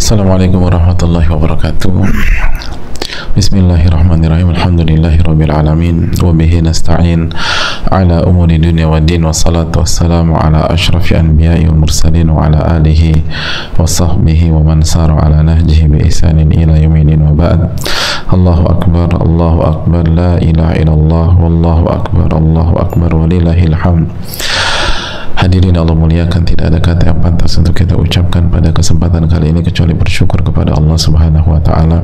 Assalamualaikum warahmatullahi wabarakatuh. Bismillahirrahmanirrahim. Alhamdulillahirabbil alamin wa bihi nasta'in ala umuri dunya waddin, wassalatu wassalamu ala asyrafil anbiya'i wal mursalin wa ala alihi wa sahbihi wa man sara ala nahjihi bi ihsanin ila yaumil wa ba'd. Allahu akbar, la ilaha illallah, wallahu akbar walillahil hamd. Hadirin Allah muliakan, tidak ada kata yang pantas untuk kita ucapkan pada kesempatan kali ini kecuali bersyukur kepada Allah Subhanahu wa taala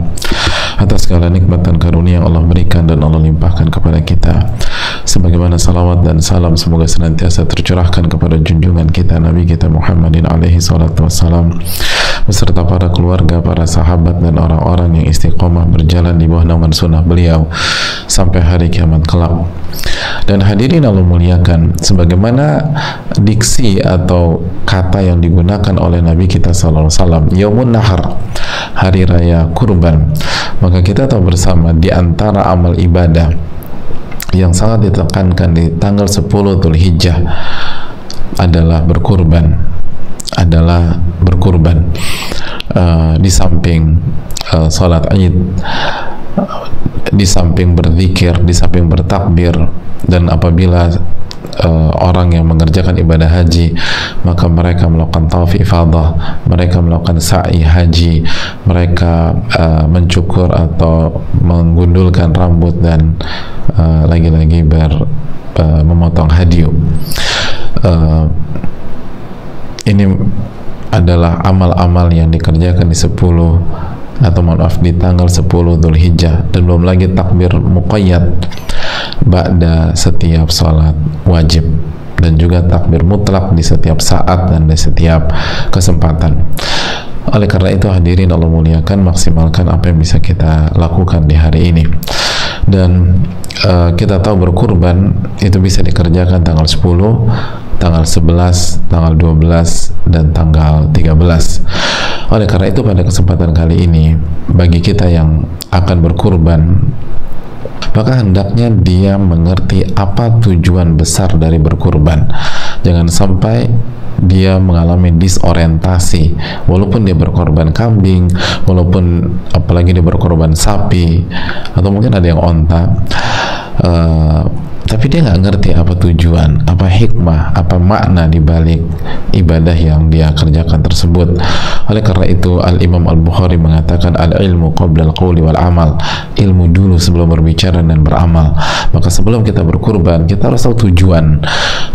atas segala nikmat dan karunia yang Allah berikan dan Allah limpahkan kepada kita. Sebagaimana salawat dan salam semoga senantiasa tercurahkan kepada junjungan kita Nabi kita Muhammadin alaihi salatu wassalam beserta para keluarga, para sahabat dan orang-orang yang istiqomah berjalan di bawah naungan sunnah beliau sampai hari kiamat kelak. Dan hadirin Allah muliakan, sebagaimana diksi atau kata yang digunakan oleh Nabi kita sallallahu alaihi wasallam, Yaumun Nahar, hari raya kurban, maka kita tahu bersama di antara amal ibadah yang sangat ditekankan di tanggal 10 Dzulhijjah adalah berkurban, di samping salat Id, di samping berzikir, di samping bertakbir, dan apabila orang yang mengerjakan ibadah haji maka mereka melakukan tawaf ifadah, mereka melakukan sa'i haji, mereka mencukur atau menggundulkan rambut dan lagi-lagi memotong hadyu. Ini adalah amal-amal yang dikerjakan di 10 atau maaf di tanggal 10 Dzulhijjah, dan belum lagi takbir muqayyad ba'da setiap salat wajib, dan juga takbir mutlak di setiap saat dan di setiap kesempatan. Oleh karena itu hadirin Allah muliakan, maksimalkan apa yang bisa kita lakukan di hari ini. Dan kita tahu berkurban itu bisa dikerjakan tanggal 10, tanggal 11, tanggal 12, dan tanggal 13. Oleh karena itu pada kesempatan kali ini, bagi kita yang akan berkurban, maka hendaknya dia mengerti apa tujuan besar dari berkurban. Jangan sampai dia mengalami disorientasi, walaupun dia berkorban kambing, walaupun apalagi dia berkorban sapi, atau mungkin ada yang onta, tapi dia nggak ngerti apa tujuan, apa hikmah, apa makna di balik ibadah yang dia kerjakan tersebut. Oleh karena itu Al-Imam Al-Bukhari mengatakan al-ilmu qabla al-qawli wal amal, ilmu dulu sebelum berbicara dan beramal. Maka sebelum kita berkurban, kita harus tahu tujuan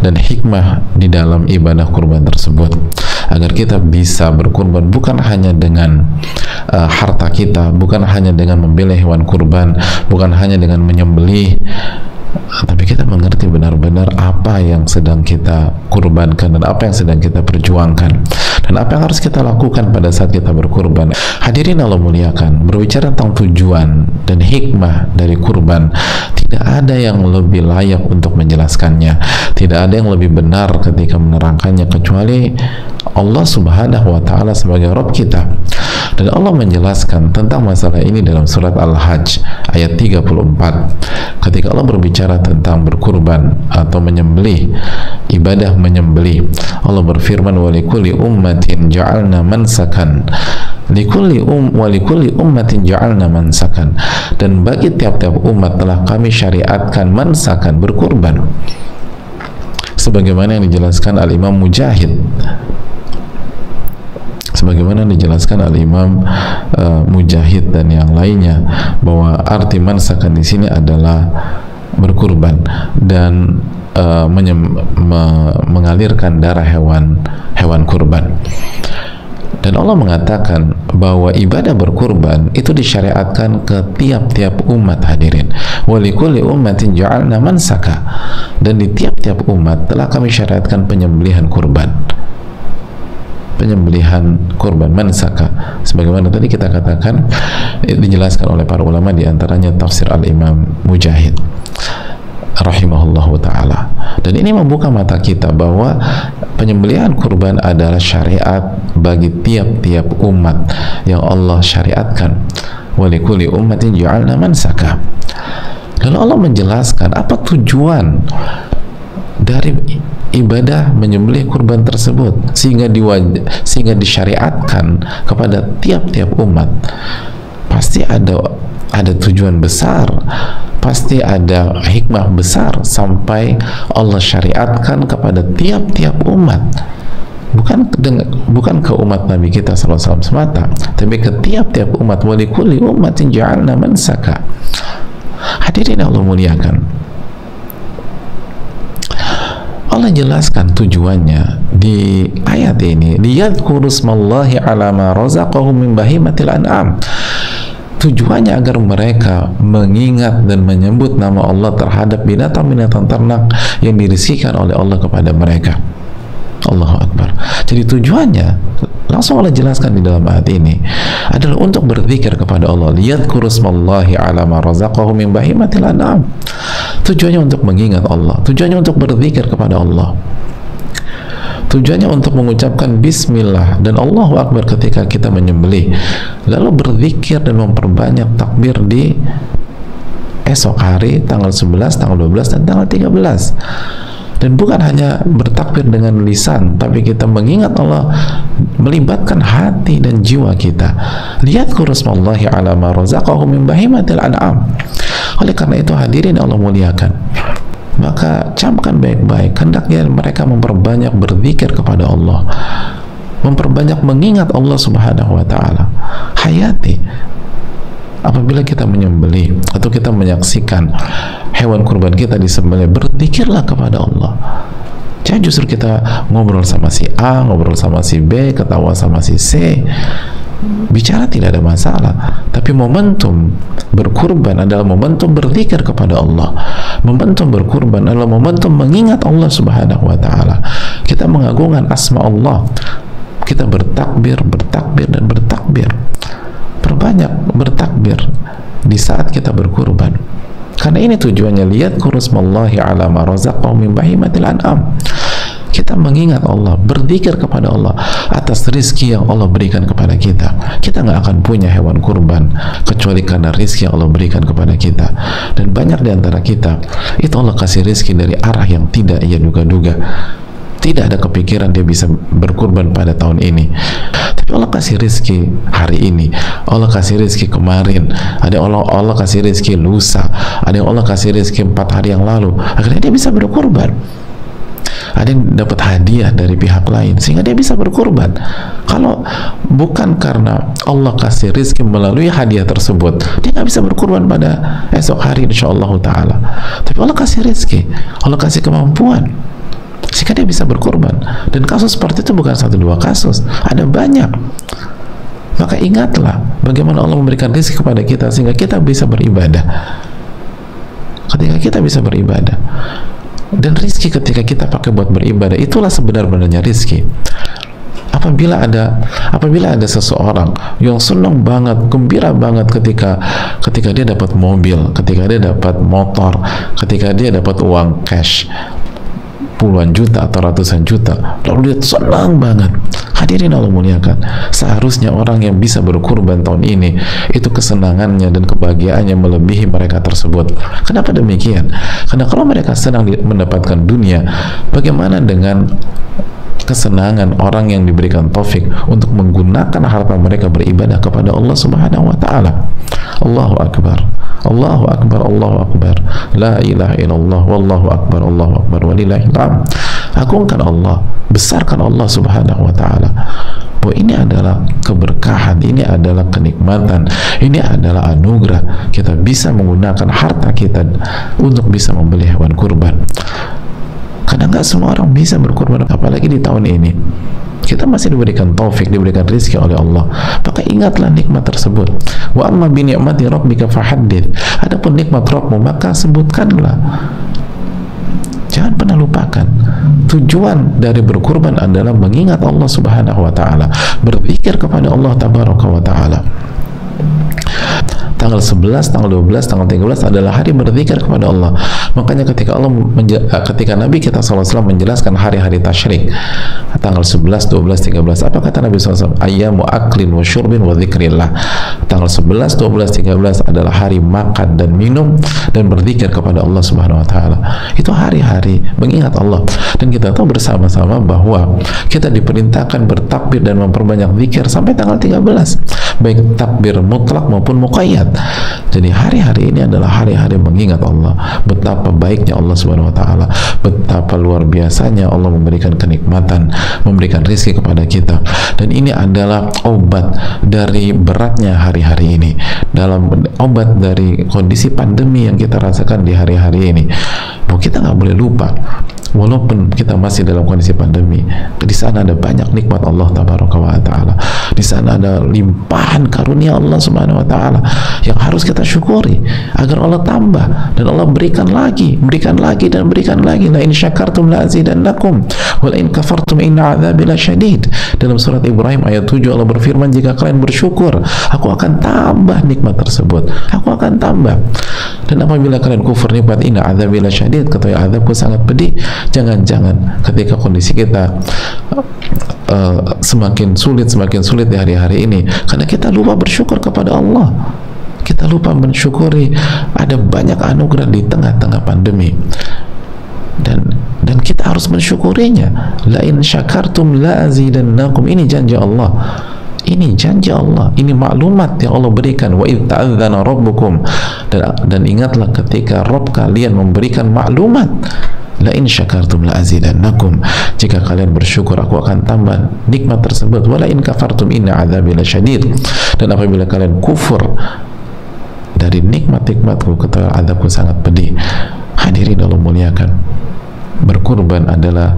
dan hikmah di dalam ibadah kurban tersebut, agar kita bisa berkurban bukan hanya dengan harta kita, bukan hanya dengan membeli hewan kurban, bukan hanya dengan menyembelih, tapi kita mengerti benar-benar apa yang sedang kita kurbankan dan apa yang sedang kita perjuangkan dan apa yang harus kita lakukan pada saat kita berkurban. Hadirin Allah muliakan, berbicara tentang tujuan dan hikmah dari kurban, tidak ada yang lebih layak untuk menjelaskannya, tidak ada yang lebih benar ketika menerangkannya kecuali Allah Subhanahu wa taala sebagai Rabb kita. Dan Allah menjelaskan tentang masalah ini dalam surat Al-Hajj ayat 34, ketika Allah berbicara tentang berkurban atau menyembelih, ibadah menyembelih. Allah berfirman, walikulli ummatin ja'alna mansakan likulli ummatin ja'alna mansakan, dan bagi tiap-tiap umat telah kami syariatkan mansakan, berkurban, sebagaimana yang dijelaskan Al-Imam Mujahid, sebagaimana dijelaskan Al-Imam Mujahid dan yang lainnya, bahwa arti mansakan di sini adalah berkurban dan mengalirkan darah hewan kurban. Dan Allah mengatakan bahwa ibadah berkurban itu disyariatkan ke tiap-tiap umat, hadirin. Walikulli ummatin ja'alna mansaka, dan di tiap-tiap umat telah kami syariatkan penyembelihan kurban, mansaka, sebagaimana tadi kita katakan dijelaskan oleh para ulama, di antaranya tafsir Al-Imam Mujahid rahimahullahu ta'ala. Dan ini membuka mata kita bahwa penyembelihan kurban adalah syariat bagi tiap-tiap umat yang Allah syariatkan. Walikulli ummatin ja'alna mansaka. Lalu Allah menjelaskan apa tujuan dari ibadah menyembelih kurban tersebut sehingga disyariatkan kepada tiap-tiap umat, pasti ada tujuan besar, pasti ada hikmah besar sampai Allah syariatkan kepada tiap-tiap umat, bukan ke umat Nabi kita SAW semata, tapi ke tiap-tiap umat. Wa likulli ummatin ja'alna mansaka. Hadirin Allah muliakan, Allah jelaskan tujuannya di ayat ini, liyadhkuru smallahi ala ma razaqahum min bahimatil an'am. Tujuannya agar mereka mengingat dan menyebut nama Allah terhadap binatang-binatang ternak yang dirizkikan oleh Allah kepada mereka. Allahu Akbar. Jadi tujuannya langsung Allah jelaskan di dalam ayat ini adalah untuk berzikir kepada Allah. Liyadhkuru smallahi ala ma razaqahum min bahimatil an'am. Tujuannya untuk mengingat Allah, tujuannya untuk berzikir kepada Allah, tujuannya untuk mengucapkan bismillah dan Allahu Akbar ketika kita menyembelih, lalu berzikir dan memperbanyak takbir di esok hari tanggal 11, tanggal 12 dan tanggal 13. Dan bukan hanya bertakbir dengan lisan, tapi kita mengingat Allah melibatkan hati dan jiwa kita. Liyadhkuru smallahi ala ma razaqahum min bahimatil an'am. Oleh karena itu hadirin Allah muliakan, maka camkan baik-baik, hendaknya mereka memperbanyak berzikir kepada Allah, memperbanyak mengingat Allah Subhanahu wa ta'ala. Hayati, apabila kita menyembelih atau kita menyaksikan hewan kurban kita disembelih, berzikirlah kepada Allah. Jangan justru kita ngobrol sama si A, ngobrol sama si B, ketawa sama si C. Bicara tidak ada masalah, tapi momentum berkurban adalah momentum berzikir kepada Allah. Momentum berkurban adalah momentum mengingat Allah Subhanahu wa ta'ala. Kita mengagungkan asma Allah, kita bertakbir, dan bertakbir. Perbanyak bertakbir di saat kita berkurban, karena ini tujuannya, liyadhkuru smallahi ala ma razaqahum min bahimatil an'am. Kita mengingat Allah, berzikir kepada Allah atas rizki yang Allah berikan kepada kita. Kita nggak akan punya hewan kurban kecuali karena rizki yang Allah berikan kepada kita. Dan banyak di antara kita itu Allah kasih rizki dari arah yang tidak ia duga-duga. Tidak ada kepikiran dia bisa berkurban pada tahun ini, tapi Allah kasih rizki hari ini, Allah kasih rizki kemarin, ada Allah kasih rizki lusa, ada yang Allah kasih rizki 4 hari yang lalu, akhirnya dia bisa berkurban. Ada yang dapat hadiah dari pihak lain sehingga dia bisa berkurban. Kalau bukan karena Allah kasih rizki melalui hadiah tersebut, dia nggak bisa berkurban pada esok hari insyaallah ta'ala. Tapi Allah kasih rizki, Allah kasih kemampuan sehingga dia bisa berkurban. Dan kasus seperti itu bukan 1-2 kasus, ada banyak. Maka ingatlah bagaimana Allah memberikan rezeki kepada kita sehingga kita bisa beribadah. Ketika kita bisa beribadah, dan rezeki ketika kita pakai buat beribadah, itulah sebenar-benarnya rezeki. Apabila ada seseorang yang senang banget, gembira banget ketika dia dapat mobil, ketika dia dapat motor, ketika dia dapat uang cash puluhan juta atau ratusan juta, lalu dia senang banget. Hadirin Allah muliakan, seharusnya orang yang bisa berkurban tahun ini itu kesenangannya dan kebahagiaannya melebihi mereka tersebut. Kenapa demikian? Karena kalau mereka senang mendapatkan dunia, bagaimana dengan kesenangan orang yang diberikan taufik untuk menggunakan harta mereka beribadah kepada Allah Subhanahu wa ta'ala? Allahu Akbar, Allahu Akbar, Allahu Akbar, la ilaha illallah, wallahu akbar, Allahu Akbar, walillahil hamd. Agungkan Allah, besarkan Allah Subhanahu wa ta'ala, bahwa ini adalah keberkahan, ini adalah kenikmatan, ini adalah anugerah. Kita bisa menggunakan harta kita untuk bisa membeli hewan kurban. Karena nggak semua orang bisa berkurban, apalagi di tahun ini. Kita masih diberikan taufik, diberikan rezeki oleh Allah. Maka ingatlah nikmat tersebut. Wa amma bi ni'mati rabbika fahaddits. Adapun nikmat Rabbmu, maka sebutkanlah. Jangan pernah lupakan. Tujuan dari berkurban adalah mengingat Allah Subhanahu wa ta'ala, berzikir kepada Allah Tabaraka wa ta'ala. Tanggal 11, tanggal 12, tanggal 13 adalah hari berzikir kepada Allah. Makanya ketika Nabi kita SAW menjelaskan hari-hari tasyrik, tanggal 11, 12, 13, apa kata Nabi SAW? Ayyamu aklin wa syurbin wa dzikrillah. Tanggal 11, 12, 13 adalah hari makan dan minum dan berzikir kepada Allah Subhanahu wa taala. Itu hari-hari mengingat Allah. Dan kita tahu bersama-sama bahwa kita diperintahkan bertakbir dan memperbanyak zikir sampai tanggal 13, baik takbir mutlak maupun muqayyad. Jadi hari-hari ini adalah hari-hari mengingat Allah, betapa baiknya Allah Subhanahu wa taala, betapa luar biasanya Allah memberikan kenikmatan, memberikan rezeki kepada kita. Dan ini adalah obat dari beratnya hari-hari ini, dalam obat dari kondisi pandemi yang kita rasakan di hari-hari ini. Bahwa kita nggak boleh lupa, walaupun kita masih dalam kondisi pandemi, di sana ada banyak nikmat Allah Tabaraka wa Ta'ala. Di sana ada limpahan karunia Allah Subhanahu wa Ta'ala yang harus kita syukuri agar Allah tambah dan Allah berikan lagi dan berikan lagi. La in syakartum la azidannakum wa la in kafartum inna adzabi lasyadid. Dalam surat Ibrahim ayat 7 Allah berfirman, jika kalian bersyukur, aku akan tambah nikmat tersebut. Aku akan tambah. Dan apabila kalian kufur nikmat, inna adzabi lasyadid, ketahui azabku sangat pedih. Jangan-jangan ketika kondisi kita semakin sulit di hari-hari ini karena kita lupa bersyukur kepada Allah, kita lupa mensyukuri ada banyak anugerah di tengah-tengah pandemi, dan kita harus mensyukurinya. La in syakartum la azidannakum, ini janji Allah. Ini janji Allah, ini maklumat yang Allah berikan. Wa idz ta'adzana rabbukum, dan ingatlah ketika Rabb kalian memberikan maklumat, la in syakartum la azidannakum, jika kalian bersyukur aku akan tambah nikmat tersebut. Wa la in kafartum inna adzabi lasyadid, dan apabila kalian kufur dari nikmat-nikmatku, kata azabku sangat pedih. Hadirin Allah muliakan, berkurban adalah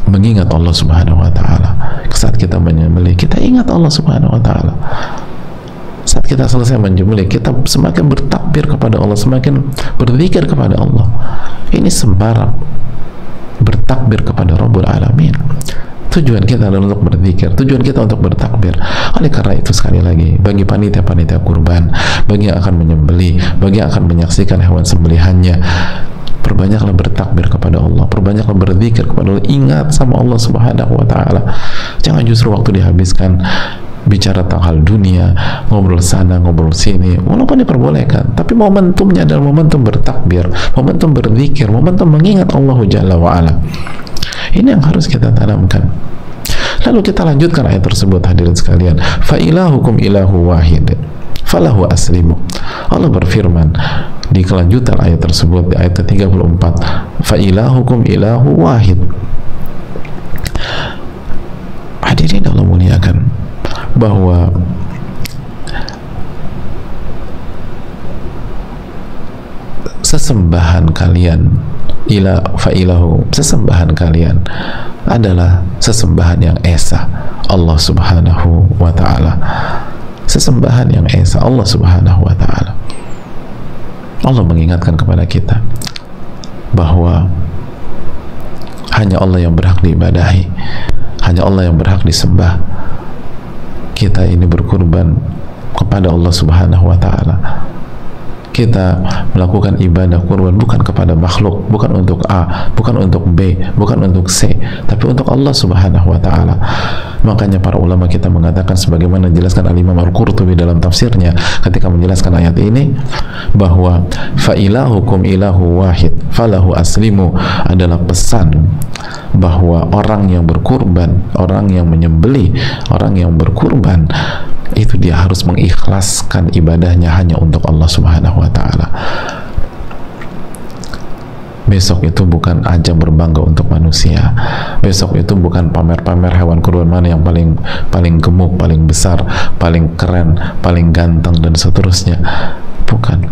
mengingat Allah Subhanahu wa ta'ala. Saat kita menyembelih, kita ingat Allah Subhanahu wa ta'ala. Saat kita selesai menyembelih, kita semakin bertakbir kepada Allah, semakin berzikir kepada Allah. Ini sembarang bertakbir kepada Rabbul Alamin. Tujuan kita adalah untuk berzikir, tujuan kita untuk bertakbir. Oleh karena itu, sekali lagi, bagi panitia-panitia kurban, bagi yang akan menyembelih, bagi yang akan menyaksikan hewan sembelihannya, perbanyaklah bertakbir kepada Allah, perbanyaklah berzikir kepada Allah, ingat sama Allah Subhanahu wa ta'ala. Jangan justru waktu dihabiskan bicara tentang hal dunia, ngobrol sana, ngobrol sini, walaupun diperbolehkan, tapi momentumnya adalah momentum bertakbir, momentum berzikir, momentum mengingat Allah Jalla wa'ala. Ini yang harus kita tanamkan. Lalu kita lanjutkan ayat tersebut, hadirin sekalian. Fa ilahukum ilahu wahid falahu aslimu. Allah berfirman di kelanjutan ayat tersebut, di ayat ke-34, fa ilahukum ilahu wahid. Hadirin Allah muliakan, bahwa sesembahan kalian, sesembahan kalian adalah sesembahan yang esa, Allah Subhanahu wa ta'ala. Sesembahan yang esa, Allah Subhanahu wa ta'ala. Allah mengingatkan kepada kita bahwa hanya Allah yang berhak diibadahi, hanya Allah yang berhak disembah. Kita ini berkurban kepada Allah Subhanahu wa ta'ala. Kita melakukan ibadah kurban bukan kepada makhluk, bukan untuk A, bukan untuk B, bukan untuk C, tapi untuk Allah Subhanahu wa ta'ala. Makanya para ulama kita mengatakan, sebagaimana dijelaskan Al-Imam Al-Qurtubi dalam tafsirnya ketika menjelaskan ayat ini, bahwa fa ilahukum ilahu wahid falahu aslimu adalah pesan bahwa orang yang berkurban, orang yang menyembelih, orang yang berkurban, itu dia harus mengikhlaskan ibadahnya hanya untuk Allah Subhanahu wa ta'ala. Besok itu bukan ajang berbangga untuk manusia. Besok itu bukan pamer-pamer hewan kurban mana yang paling gemuk, paling besar, paling keren, paling ganteng, dan seterusnya. Bukan.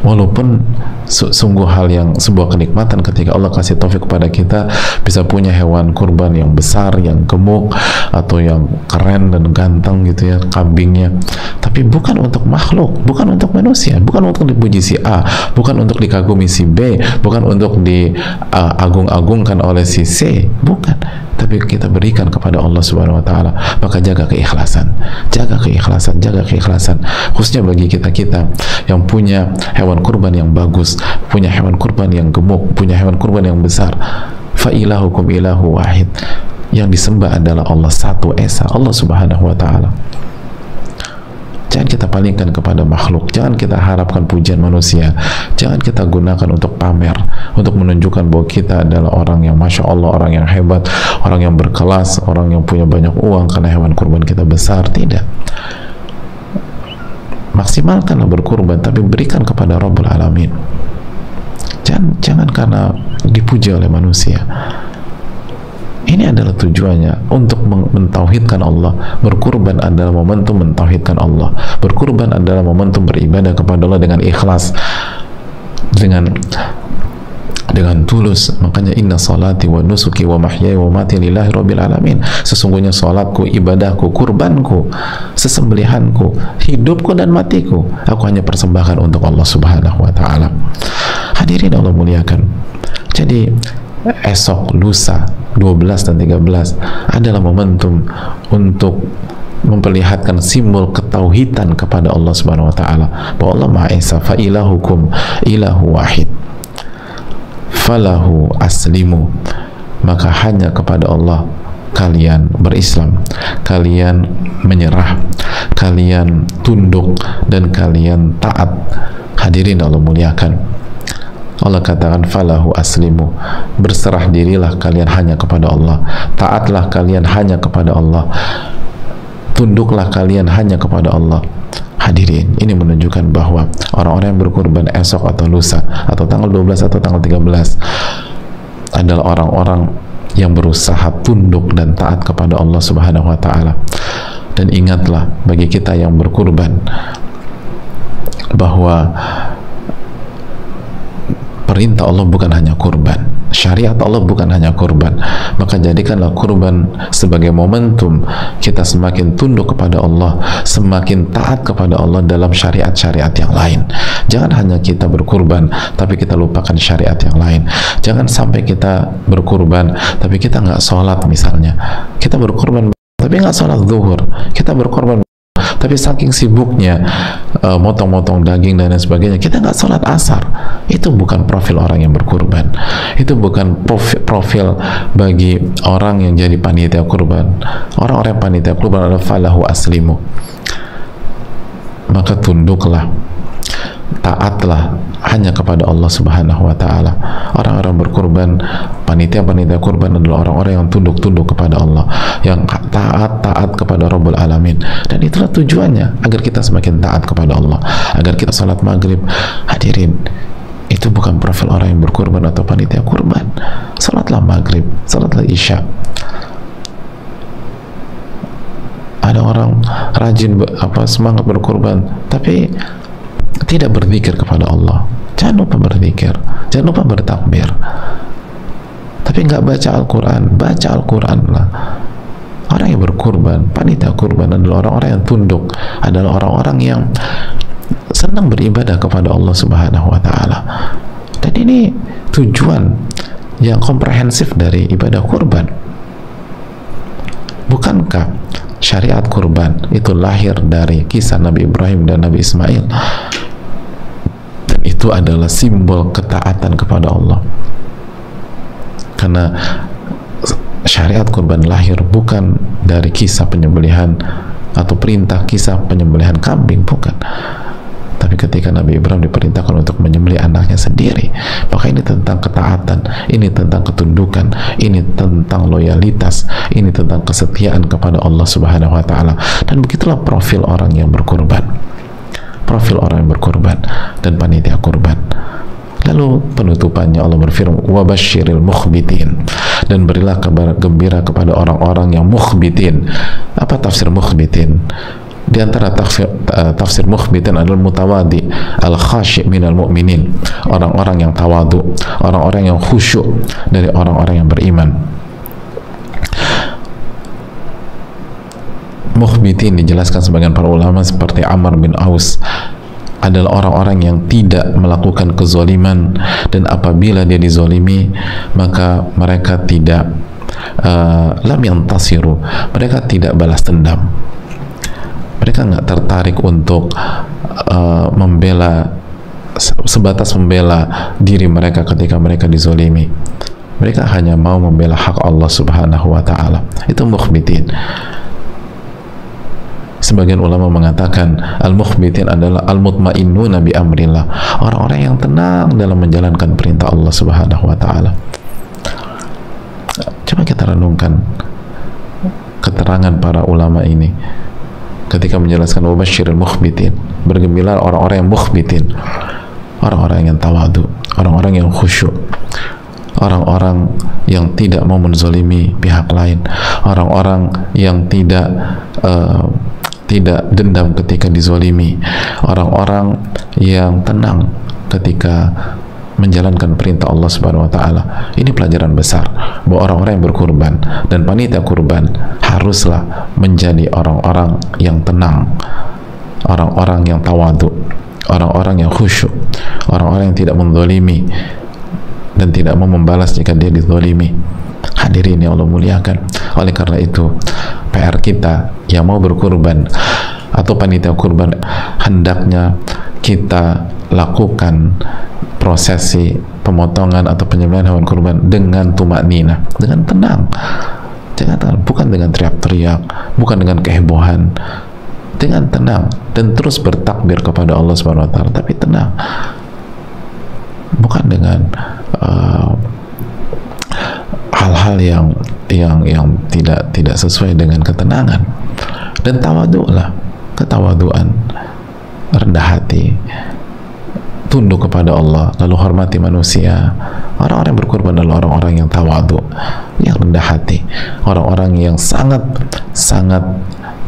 Walaupun sungguh hal yang sebuah kenikmatan ketika Allah kasih taufik kepada kita bisa punya hewan kurban yang besar, yang gemuk, atau yang keren dan ganteng gitu ya, kambingnya. Tapi bukan untuk makhluk, bukan untuk manusia, bukan untuk dipuji si A, bukan untuk dikagumi si B, bukan untuk diagung-agungkan oleh si C, bukan. Tapi kita berikan kepada Allah Subhanahu wa taala. Maka jaga keikhlasan. Jaga keikhlasan, jaga keikhlasan. Khususnya bagi kita-kita yang punya hewan kurban yang bagus, punya hewan kurban yang gemuk, punya hewan kurban yang besar. Fa ilahukum ilahu wahid. Yang disembah adalah Allah satu esa, Allah Subhanahu wa taala. Jangan kita palingkan kepada makhluk, jangan kita harapkan pujian manusia, jangan kita gunakan untuk pamer, untuk menunjukkan bahwa kita adalah orang yang Masya Allah, orang yang hebat, orang yang berkelas, orang yang punya banyak uang karena hewan kurban kita besar. Tidak. Maksimalkanlah berkurban, tapi berikan kepada Rabbul Alamin. Jangan karena dipuji oleh manusia. Ini adalah tujuannya, untuk mentauhidkan Allah. Berkurban adalah momentum mentauhidkan Allah. Berkurban adalah momentum beribadah kepada Allah dengan ikhlas, dengan tulus. Makanya inna salati wa nusuki wa mahyaya wa mati lillahi rabbil alamin. Sesungguhnya salatku, ibadahku, kurbanku, sesembelihanku, hidupku dan matiku, aku hanya persembahkan untuk Allah Subhanahu wa taala. Hadirin Allah muliakan. Jadi esok, lusa, 12 dan 13 adalah momentum untuk memperlihatkan simbol ketauhidan kepada Allah Subhanahu wa taala, bahwa Allah Maha Esa. Fa ilahukum ilahu wahid falahu aslimu. Maka hanya kepada Allah kalian berislam, kalian menyerah, kalian tunduk, dan kalian taat. Hadirin Allah muliakan. Allah katakan falahu aslimu, berserah dirilah kalian hanya kepada Allah, taatlah kalian hanya kepada Allah, tunduklah kalian hanya kepada Allah. Hadirin, ini menunjukkan bahwa orang-orang yang berkurban esok atau lusa, atau tanggal 12 atau tanggal 13 adalah orang-orang yang berusaha tunduk dan taat kepada Allah Subhanahu wa taala. Dan ingatlah, bagi kita yang berkurban, bahwa perintah Allah bukan hanya kurban, syariat Allah bukan hanya kurban. Maka jadikanlah kurban sebagai momentum kita semakin tunduk kepada Allah, semakin taat kepada Allah dalam syariat-syariat yang lain. Jangan hanya kita berkurban tapi kita lupakan syariat yang lain. Jangan sampai kita berkurban tapi kita nggak sholat misalnya. Kita berkurban tapi nggak sholat zuhur. Kita berkurban tapi saking sibuknya motong-motong daging dan lain sebagainya, kita nggak sholat asar. Itu bukan profil orang yang berkurban. Itu bukan profil bagi orang yang jadi panitia kurban. Orang-orang panitia kurban adalah falahu aslimu. Maka tunduklah, taatlah hanya kepada Allah Subhanahu wa taala. Orang-orang berkurban, panitia-panitia kurban adalah orang-orang yang tunduk-tunduk kepada Allah, yang taat kepada Rabbul Alamin. Dan itulah tujuannya, agar kita semakin taat kepada Allah, agar kita salat maghrib. Hadirin, itu bukan profil orang yang berkurban atau panitia kurban. Salatlah maghrib, salatlah isya. Ada orang rajin semangat berkurban tapi tidak berzikir kepada Allah. Jangan lupa berzikir, jangan lupa bertakbir, tapi nggak baca Al-Quran. Baca Al-Quran lah. Orang yang berkurban, panitia kurban adalah orang-orang yang tunduk, adalah orang-orang yang senang beribadah kepada Allah Subhanahu wa taala. Dan ini tujuan yang komprehensif dari ibadah kurban. Bukankah syariat kurban itu lahir dari kisah Nabi Ibrahim dan Nabi Ismail? Dan itu adalah simbol ketaatan kepada Allah. Karena syariat kurban lahir bukan dari kisah penyembelihan atau perintah kisah penyembelihan kambing, bukan. Tapi ketika Nabi Ibrahim diperintahkan untuk menyembelih anaknya sendiri, maka ini tentang ketaatan, ini tentang ketundukan, ini tentang loyalitas, ini tentang kesetiaan kepada Allah Subhanahu wa taala. Dan begitulah profil orang yang berkurban. Profil orang yang berkurban dan panitia kurban. Lalu penutupannya Allah berfirman, wa basyiril mukhbitin, dan berilah kabar gembira kepada orang-orang yang mukhbitin. Apa tafsir mukhbitin? Di antara tafsir mukhbitin adalah mutawadi, al-khashi' minal mu'minin, orang-orang yang tawadu, orang-orang yang khusyuk dari orang-orang yang beriman. Mukhbitin dijelaskan sebagian para ulama seperti Amr bin Aus adalah orang-orang yang tidak melakukan kezaliman, dan apabila dia dizalimi maka mereka tidak lam yantasiru, mereka tidak balas dendam, mereka nggak tertarik untuk membela, sebatas membela diri mereka ketika mereka dizalimi. Mereka hanya mau membela hak Allah Subhanahu wa ta'ala. Itu mukhbitin. Sebagian ulama mengatakan al-mukhbitin adalah al-mutmainnuna bi amrillah, orang-orang yang tenang dalam menjalankan perintah Allah Subhanahu wa ta'ala. Coba kita renungkan keterangan para ulama ini ketika menjelaskan wabasyiril mukhbitin, bergembira orang-orang yang mukhbitin, orang-orang yang tawadu, orang-orang yang khusyuk, orang-orang yang tidak mau menzalimi pihak lain, orang-orang yang tidak dendam ketika dizalimi, orang-orang yang tenang ketika menjalankan perintah Allah Subhanahu wa ta'ala. Ini pelajaran besar bahwa orang-orang yang berkurban dan panitia kurban haruslah menjadi orang-orang yang tenang, orang-orang yang tawadu, orang-orang yang khusyuk, orang-orang yang tidak menzalimi dan tidak mau membalas jika dia dizalimi. Hadirin yang Allah muliakan, oleh karena itu PR kita yang mau berkurban atau panitia kurban, hendaknya kita lakukan prosesi pemotongan atau penyembelihan hewan kurban dengan tumaknina, dengan tenang, bukan dengan teriak-teriak, bukan dengan kehebohan, dengan tenang dan terus bertakbir kepada Allah Subhanahu wa ta'ala, tapi tenang, bukan dengan hal-hal yang tidak sesuai dengan ketenangan. Dan tawadulah, ketawaduan, rendah hati, tunduk kepada Allah, lalu hormati manusia. Orang-orang yang berkorban adalah orang-orang yang tawadu, yang rendah hati, orang-orang yang sangat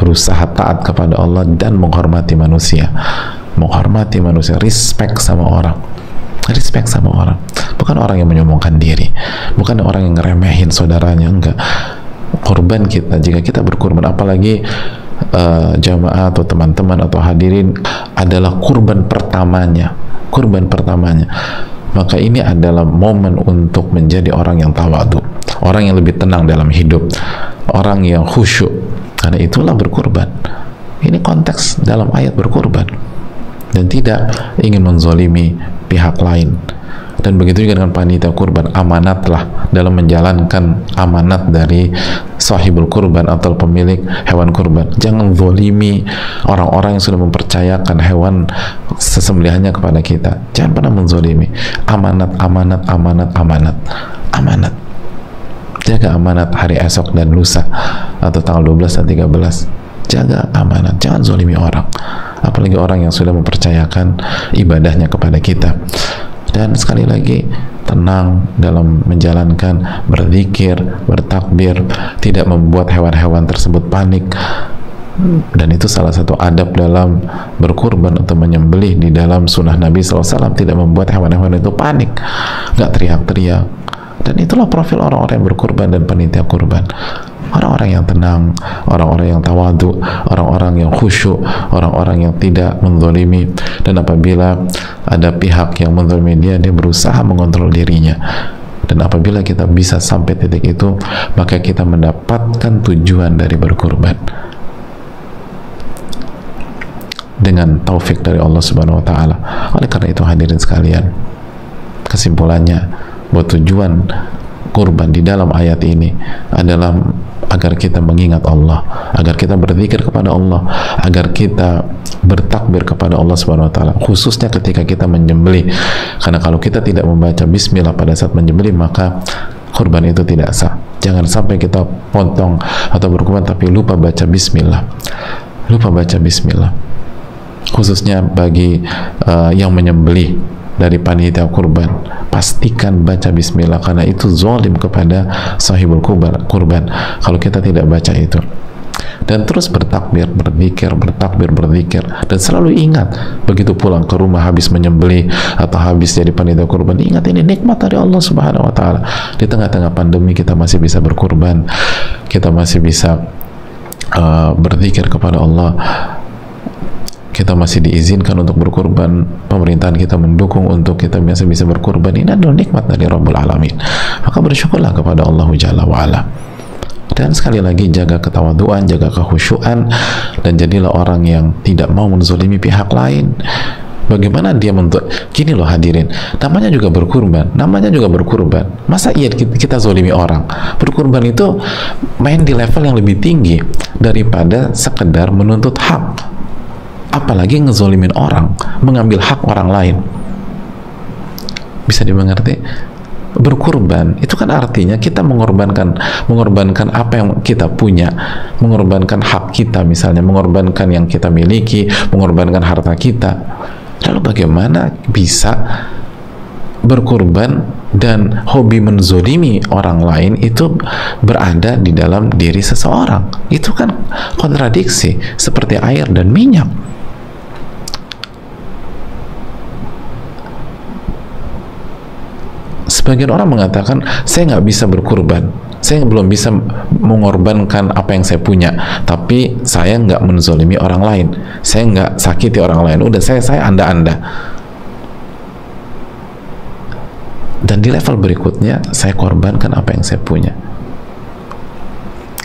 berusaha taat kepada Allah dan menghormati manusia, respect sama orang, bukan orang yang menyombongkan diri, bukan orang yang ngeremehin saudaranya. Enggak. Korban kita, jika kita berkorban, apalagi jamaah atau teman-teman atau hadirin, adalah kurban pertamanya, maka ini adalah momen untuk menjadi orang yang tawadu, orang yang lebih tenang dalam hidup, orang yang khusyuk, karena itulah berkorban. Ini konteks dalam ayat berkorban, dan tidak ingin menzalimi pihak lain. Dan begitu juga dengan panitia kurban, amanatlah dalam menjalankan amanat dari sahibul kurban atau pemilik hewan kurban. Jangan zalimi orang-orang yang sudah mempercayakan hewan sesembelihannya kepada kita. Jangan pernah menzalimi. Amanat. Jaga amanat hari esok dan lusa, atau tanggal 12 dan 13. Jaga amanat, jangan zalimi orang, apalagi orang yang sudah mempercayakan ibadahnya kepada kita. Dan sekali lagi, tenang dalam menjalankan, berzikir, bertakbir, tidak membuat hewan-hewan tersebut panik. Dan itu salah satu adab dalam berkurban atau menyembelih di dalam sunnah Nabi SAW, tidak membuat hewan-hewan itu panik, nggak teriak-teriak. Dan itulah profil orang-orang yang berkurban dan panitia kurban. Orang-orang yang tenang, orang-orang yang tawadu, orang-orang yang khusyuk, orang-orang yang tidak menzalimi. Dan apabila ada pihak yang menzalimi dia berusaha mengontrol dirinya. Dan apabila kita bisa sampai titik itu, maka kita mendapatkan tujuan dari berkurban dengan taufik dari Allah Subhanahu wa ta'ala. Oleh karena itu, hadirin sekalian, kesimpulannya bahwa tujuan kurban di dalam ayat ini adalah agar kita mengingat Allah, agar kita berzikir kepada Allah, agar kita bertakbir kepada Allah Subhanahu wa ta'ala, khususnya ketika kita menyembelih. Karena kalau kita tidak membaca bismillah pada saat menyembelih, maka kurban itu tidak sah. Jangan sampai kita potong atau berkurban tapi lupa baca bismillah, khususnya bagi yang menyembelih dari panitia kurban, pastikan baca bismillah, karena itu zalim kepada sahibul kurban kalau kita tidak baca itu. dan terus bertakbir, berzikir, bertakbir, berzikir, dan selalu ingat begitu pulang ke rumah habis menyembelih atau habis jadi panitia kurban, ingat ini nikmat dari Allah Subhanahu wa taala. Di tengah-tengah pandemi kita masih bisa berkurban, kita masih bisa berzikir kepada Allah, kita masih diizinkan untuk berkurban, pemerintahan kita mendukung untuk kita masih bisa berkurban. Ini adalah nikmat dari Rabbul Alamin. Maka bersyukurlah kepada Allah Jalla wa'ala. Dan sekali lagi jaga ketawaduan, jaga kekhusyuan, dan jadilah orang yang tidak mau menzolimi pihak lain. Bagaimana dia gini loh hadirin, namanya juga berkurban, masa iya kita zolimi orang? Berkurban itu main di level yang lebih tinggi daripada sekedar menuntut hak, apalagi ngezolimin orang, mengambil hak orang lain. Bisa dimengerti? Berkurban itu kan artinya kita mengorbankan apa yang kita punya, mengorbankan hak kita, misalnya mengorbankan yang kita miliki, mengorbankan harta kita. Lalu bagaimana bisa berkurban dan hobi menzolimi orang lain itu berada di dalam diri seseorang? Itu kan kontradiksi, seperti air dan minyak. Sebagian orang mengatakan, saya nggak bisa berkurban, saya belum bisa mengorbankan apa yang saya punya, tapi saya nggak menzolimi orang lain, saya nggak sakiti orang lain, udah saya anda-anda. Dan di level berikutnya, saya korbankan apa yang saya punya.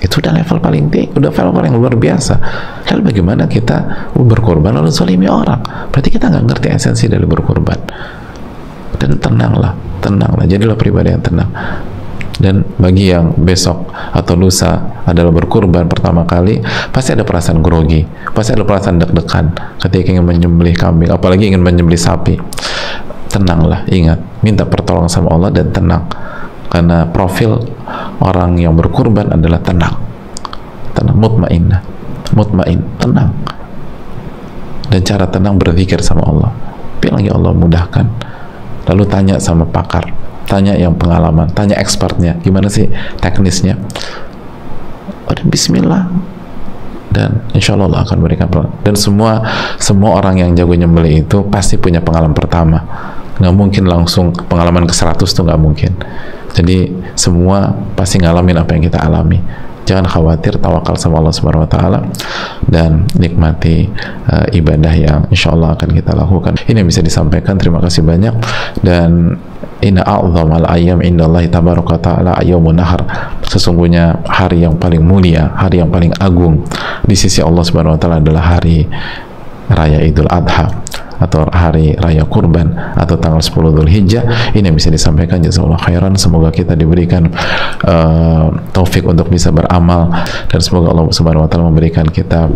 Itu udah level paling tinggi, udah level paling luar biasa. Lalu bagaimana kita berkorban lalu zolimi orang? Berarti kita nggak ngerti esensi dari berkorban. Dan tenanglah, jadilah pribadi yang tenang. Dan bagi yang besok atau lusa adalah berkurban pertama kali, pasti ada perasaan grogi, pasti ada perasaan deg-degan ketika ingin menyembelih kambing, apalagi ingin menyembelih sapi. Tenanglah, ingat, minta pertolongan sama Allah dan tenang, karena profil orang yang berkurban adalah tenang, mutmain, tenang. Dan cara tenang berzikir sama Allah, bilang ya Allah mudahkan. Lalu tanya sama pakar, tanya yang pengalaman, tanya expertnya, gimana sih teknisnya. Udah bismillah, dan insya Allah akan berikan pengalaman. Dan semua orang yang jago nyembelih itu pasti punya pengalaman pertama, nggak mungkin langsung pengalaman ke 100 tuh nggak mungkin. Jadi semua pasti ngalamin apa yang kita alami. Jangan khawatir, tawakal sama Allah Subhanahu wa taala dan nikmati ibadah yang insya Allah akan kita lakukan. Ini yang bisa disampaikan. Terima kasih banyak. Dan inna a'dhamal ayyam indallahi tabaraka ta'ala ayyamun nahar. Sesungguhnya hari yang paling mulia, hari yang paling agung di sisi Allah Subhanahu wa taala adalah hari raya Idul Adha atau hari raya kurban atau tanggal 10 Dzulhijjah. Ini yang bisa disampaikan. Jazakallahu khairan. Semoga kita diberikan taufik untuk bisa beramal, dan semoga Allah Subhanahu wa taala memberikan kita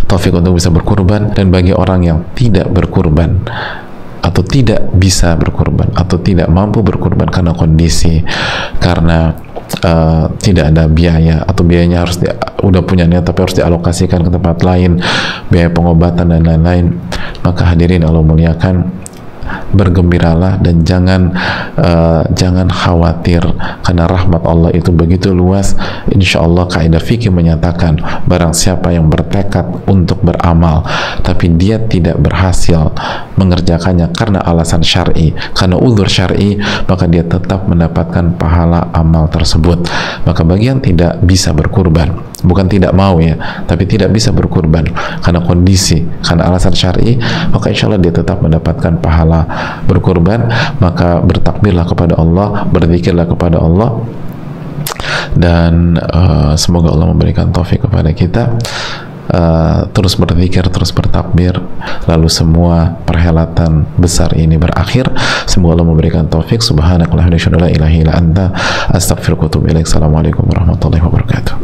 taufik untuk bisa berkurban. Dan bagi orang yang tidak berkurban atau tidak bisa berkurban atau tidak mampu berkurban karena kondisi, karena tidak ada biaya atau biayanya harus udah punya niat tapi harus dialokasikan ke tempat lain, biaya pengobatan dan lain-lain, maka hadirin Allah muliakan, bergembiralah dan jangan khawatir, karena rahmat Allah itu begitu luas. Insya Allah kaidah fikih menyatakan barang siapa yang bertekad untuk beramal tapi dia tidak berhasil mengerjakannya karena alasan syar'i, karena uzur syar'i, maka dia tetap mendapatkan pahala amal tersebut. Maka bagi yang tidak bisa berkurban, bukan tidak mau ya, tapi tidak bisa berkurban karena kondisi, karena alasan syar'i, maka insya Allah dia tetap mendapatkan pahala berkurban. Maka bertakbirlah kepada Allah, berzikirlah kepada Allah, dan semoga Allah memberikan taufik kepada kita. Terus berzikir, terus bertakbir, lalu semua perhelatan besar ini berakhir. Semoga Allah memberikan taufik. Subhanakallahumma wa bihamdika, la ilaha illa anta, astaghfiruka wa atubu ilaik. Assalamualaikum warahmatullahi wabarakatuh.